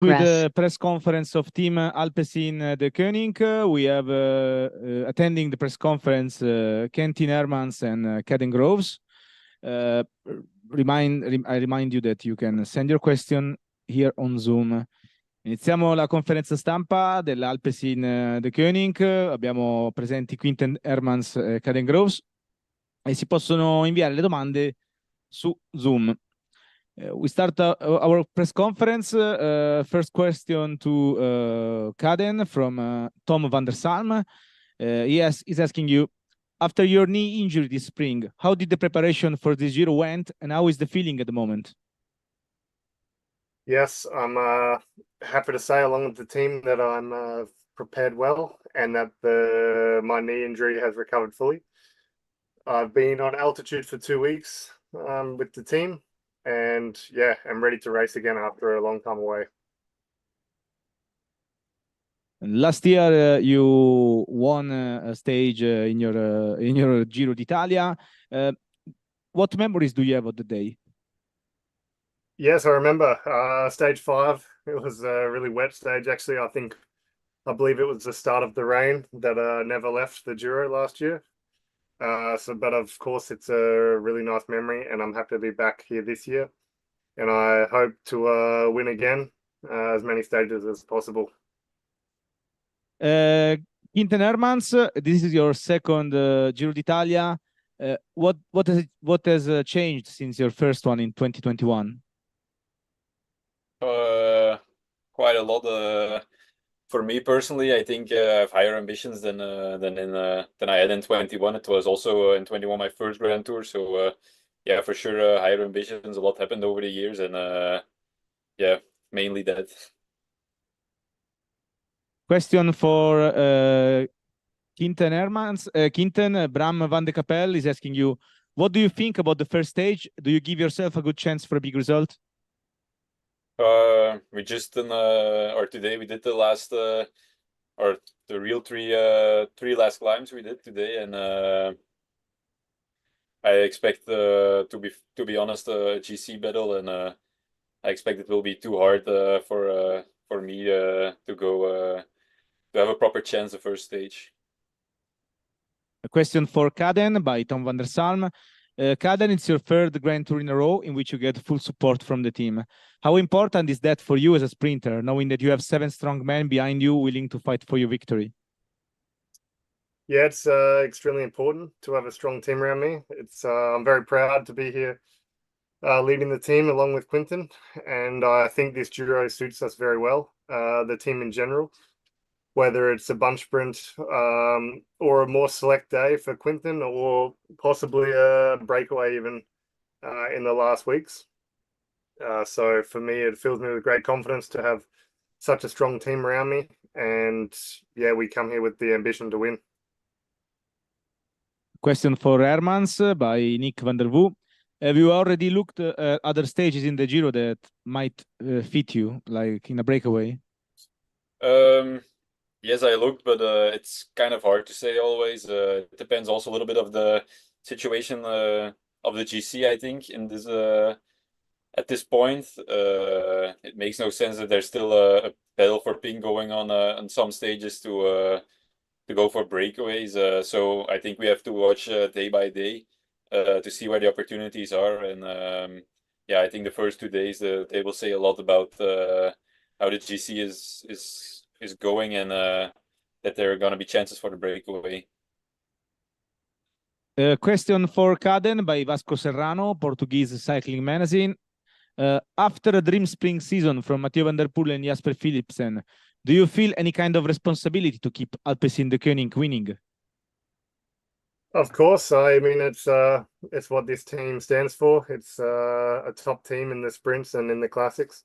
With the press conference of team ALPECIN-DECEUNINK, we have attending the press conference Quentin Hermans and Caden Groves. I remind you that you can send your question here on Zoom. Iniziamo la conferenza stampa dell'ALPECIN-DECEUNINK. Abbiamo presenti Quentin Hermans e Caden Groves e si possono inviare le domande su Zoom. We start our press conference. First question to Caden from Tom van der Salm. He's asking you, after your knee injury this spring, how did the preparation for this Giro went, and how is the feeling at the moment? Yes, I'm happy to say, along with the team, that I'm prepared well and that my knee injury has recovered fully. I've been on altitude for 2 weeks with the team. And yeah, I'm ready to race again after a long time away. Last year, you won a stage in your Giro d'Italia. What memories do you have of the day? Yes, I remember stage 5. It was a really wet stage. Actually, I believe it was the start of the rain that never left the Giro last year. But of course, it's a really nice memory, and I'm happy to be back here this year. And I hope to win again as many stages as possible. Quentin Hermans, this is your second Giro d'Italia. What has changed since your first one in 2021? Quite a lot. For me personally, I think I have higher ambitions than I had in 21. It was also in 21 my first Grand Tour, so yeah, for sure, higher ambitions. A lot happened over the years, and yeah, mainly that. Question for Quentin Hermans. Quentin, Bram van de Kapel is asking you, what do you think about the first stage? Do you give yourself a good chance for a big result? We just or today we did the last or the real three last climbs we did today, and I expect to be honest a GC battle, and I expect it will be too hard for me to go to have a proper chance the first stage. A question for Caden by Tom van der Salm. Caden, it's your third Grand Tour in a row in which you get full support from the team. How important is that for you as a sprinter, knowing that you have 7 strong men behind you willing to fight for your victory? Yeah, it's extremely important to have a strong team around me. I'm very proud to be here leading the team along with Quentin, and I think this Giro suits us very well, the team in general. Whether it's a bunch sprint or a more select day for Quentin, or possibly a breakaway even in the last weeks. So for me, it fills me with great confidence to have such a strong team around me. And yeah, we come here with the ambition to win. Question for Hermans by Nick van der Woo. Have you already looked at other stages in the Giro that might fit you, like in a breakaway? Yes, I looked, but it's kind of hard to say always. It depends also a little bit of the situation of the GC, I think, in this at this point. It makes no sense that there's still a battle for ping going on some stages to go for breakaways. So I think we have to watch day by day to see where the opportunities are. And yeah, I think the first 2 days they will say a lot about how the GC is going, and that there are going to be chances for the breakaway. Question for Caden by Vasco Serrano, Portuguese Cycling Magazine. After a dream spring season from Mathieu van der Poel and Jasper Philipsen, do you feel any kind of responsibility to keep ALPECIN-DECEUNINK winning? Of course. I mean, it's what this team stands for. It's a top team in the sprints and in the classics.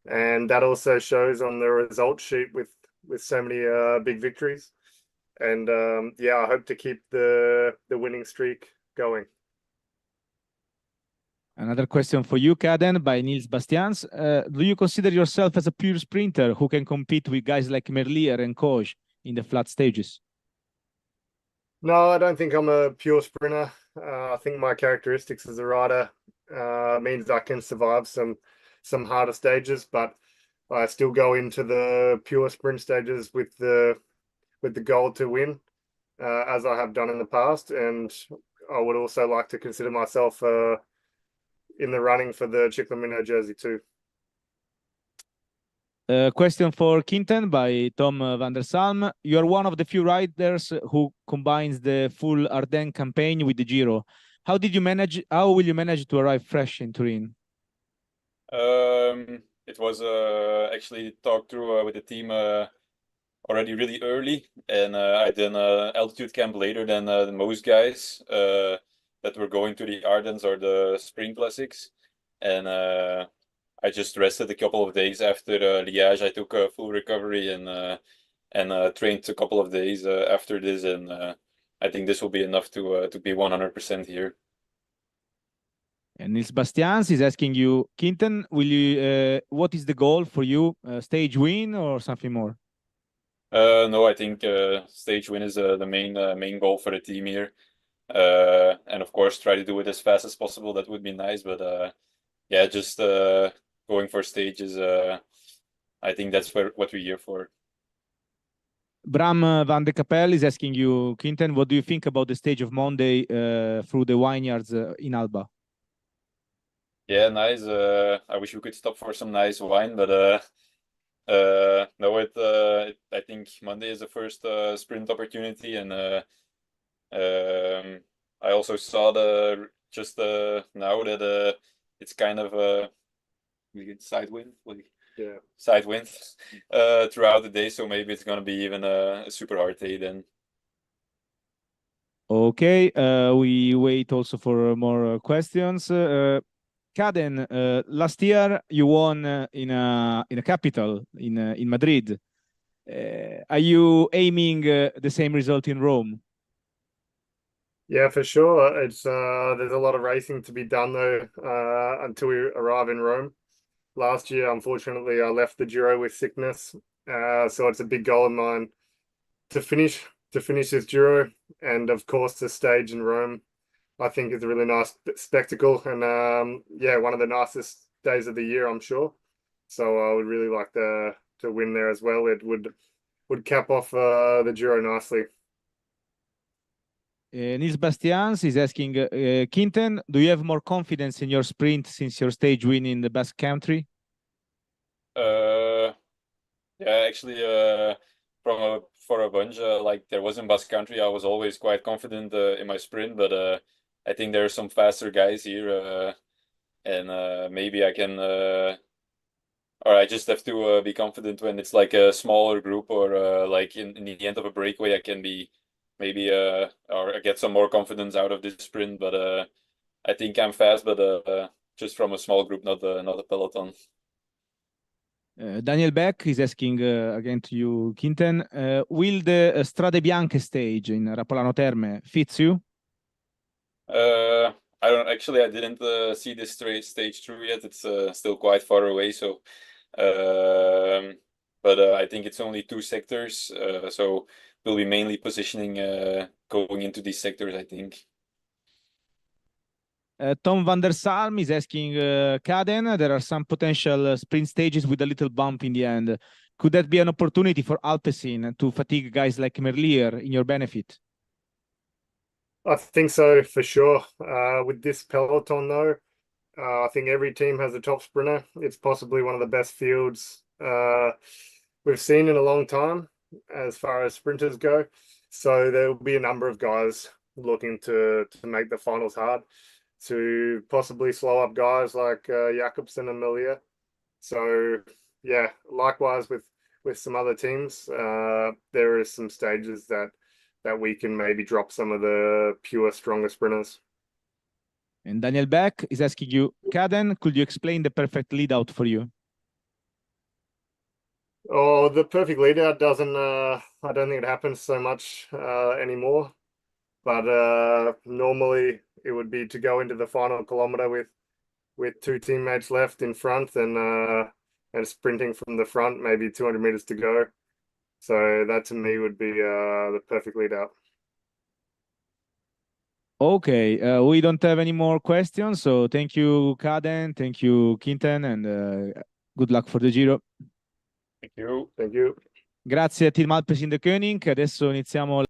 And that also shows on the result sheet with so many big victories. And yeah, I hope to keep the winning streak going. Another question for you, Caden, by Niels Bastians. Do you consider yourself as a pure sprinter who can compete with guys like Merlier and Koji in the flat stages? No, I don't think I'm a pure sprinter. I think my characteristics as a rider means I can survive some harder stages, but I still go into the pure sprint stages with the goal to win, as I have done in the past, and I would also like to consider myself in the running for the Ciclismo jersey too. Question for Quinten by Tom van der Salm. You are one of the few riders who combines the full Ardennes campaign with the Giro. How will you manage to arrive fresh in Turin? It was actually talked through with the team already really early, and I did an altitude camp later than most guys that were going to the Ardennes or the Spring Classics, and I just rested a couple of days after Liège. I took a full recovery and trained a couple of days after this, and I think this will be enough to be 100% here. And Nils Bastians is asking you, Quinten, what is the goal for you? Stage win or something more? No, I think stage win is the main goal for the team here, and of course try to do it as fast as possible. That would be nice, but yeah, just going for stages. I think that's what we're here for. Bram van de Capelle is asking you, Quinten, what do you think about the stage of Monday through the vineyards in Alba? Yeah, nice. I wish we could stop for some nice wine, but no, I think Monday is the first sprint opportunity, and I also saw just now that it's kind of we get side wind, side wind throughout the day, so maybe it's gonna be even a super hard day then. Okay, we wait also for more questions. Caden, last year you won in a capital in Madrid. Are you aiming the same result in Rome? Yeah, for sure. It's there's a lot of racing to be done though until we arrive in Rome. Last year, unfortunately, I left the Giro with sickness, so it's a big goal of mine to finish this Giro, and of course the stage in Rome. I think is a really nice spectacle, and yeah, one of the nicest days of the year, I'm sure. So I would really like to win there as well. It would cap off the Giro nicely. Nils Bastians is asking, Quinten, do you have more confidence in your sprint since your stage win in the Basque Country? Yeah, actually, for a bunch, like there was in Basque Country, I was always quite confident in my sprint, but I think there are some faster guys here, and maybe I can, or I just have to be confident when it's like a smaller group, or like in the end of a breakaway, I can be maybe or get some more confidence out of this sprint. But I think I'm fast, but just from a small group, not a peloton. Daniel Beck is asking again to you, Quinten, will the Strade Bianche stage in Rapolano Terme fits you? I don't actually. I didn't see this stage through yet. It's still quite far away. So, but I think it's only 2 sectors. So we'll be mainly positioning going into these sectors, I think. Tom van der Salm is asking Caden, there are some potential sprint stages with a little bump in the end. Could that be an opportunity for Alpecin to fatigue guys like Merlier in your benefit? I think so for sure. With this peloton though, I think every team has a top sprinter. It's possibly one of the best fields we've seen in a long time as far as sprinters go. So there will be a number of guys looking to make the finals hard, to possibly slow up guys like Jakobsen and Merlier. So yeah, likewise with some other teams, there are some stages that we can maybe drop some of the pure stronger sprinters. And Daniel Beck is asking you, Caden, could you explain the perfect lead out for you? Oh, the perfect lead out doesn't I don't think it happens so much anymore. But normally it would be to go into the final kilometer with 2 teammates left in front and sprinting from the front, maybe 200 meters to go. So that to me would be the perfect lead out. Okay, we don't have any more questions. So thank you, Caden. Thank you, Quinten, and good luck for the Giro. Thank you. Thank you. Grazie a Team ALPECIN-DECEUNINCK. Adesso iniziamo